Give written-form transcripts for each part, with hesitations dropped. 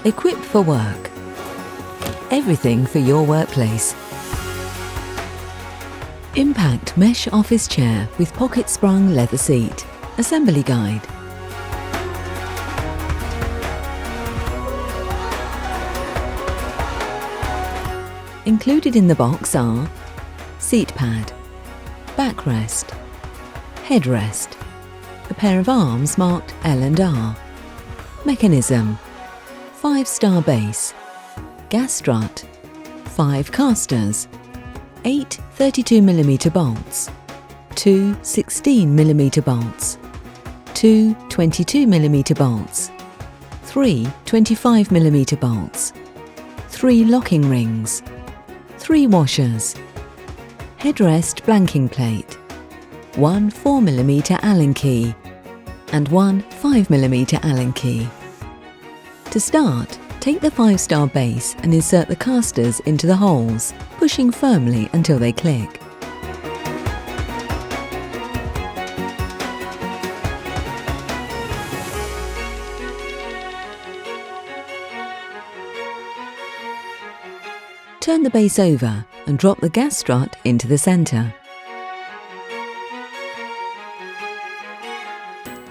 Equipped for work. Everything for your workplace. Impact Mesh Office Chair with Pocket Sprung Leather Seat. Assembly Guide. Included in the box are seat pad, backrest, headrest, a pair of arms marked L and R, mechanism, 5-star base, gas strut, 5 casters, 8 32mm bolts, 2 16mm bolts, 2 22mm bolts, 3 25mm bolts, 3 locking rings, 3 washers, headrest blanking plate, 1 4mm Allen key and 1 5mm Allen key. To start, take the 5-star base and insert the casters into the holes, pushing firmly until they click. Turn the base over and drop the gas strut into the centre.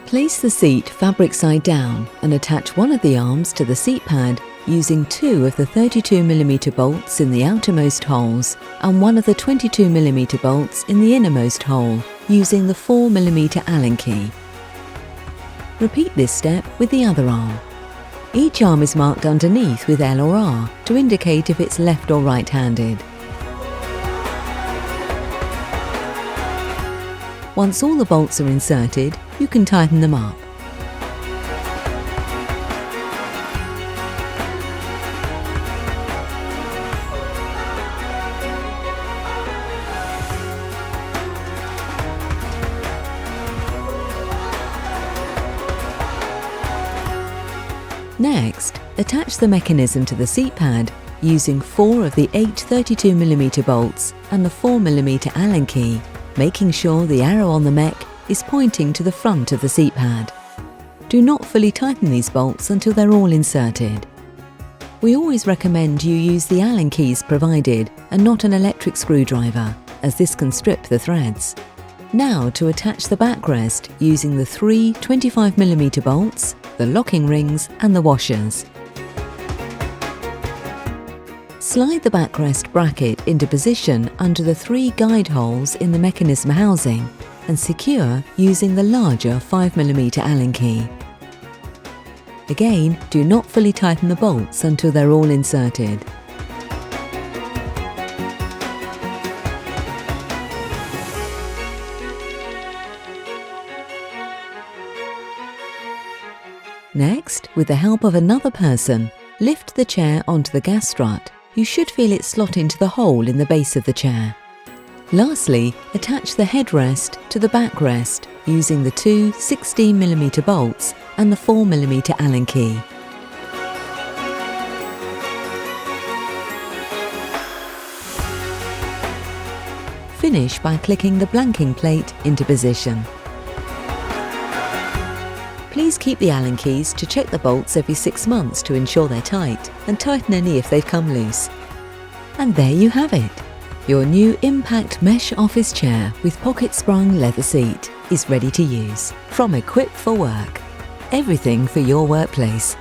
Place the seat fabric side down and attach one of the arms to the seat pad using 2 of the 32mm bolts in the outermost holes and 1 of the 22mm bolts in the innermost hole using the 4mm Allen key. Repeat this step with the other arm. Each arm is marked underneath with L or R to indicate if it's left or right-handed. Once all the bolts are inserted, you can tighten them up. Next, attach the mechanism to the seat pad using 4 of the 8 32mm bolts and the 4mm Allen key, making sure the arrow on the mech is pointing to the front of the seat pad. Do not fully tighten these bolts until they're all inserted. We always recommend you use the Allen keys provided and not an electric screwdriver, as this can strip the threads. Now to attach the backrest using the 3 25mm bolts, the locking rings and the washers. Slide the backrest bracket into position under the 3 guide holes in the mechanism housing and secure using the larger 5mm Allen key. Again, do not fully tighten the bolts until they're all inserted. Next, with the help of another person, lift the chair onto the gas strut. You should feel it slot into the hole in the base of the chair. Lastly, attach the headrest to the backrest using the 2 16mm bolts and the 4mm Allen key. Finish by clicking the blanking plate into position. Please keep the Allen keys to check the bolts every 6 months to ensure they're tight, and tighten any if they've come loose. And there you have it! Your new Impact Mesh Office Chair with Pocket Sprung Leather Seat is ready to use. From Equipped for Work. Everything for your workplace.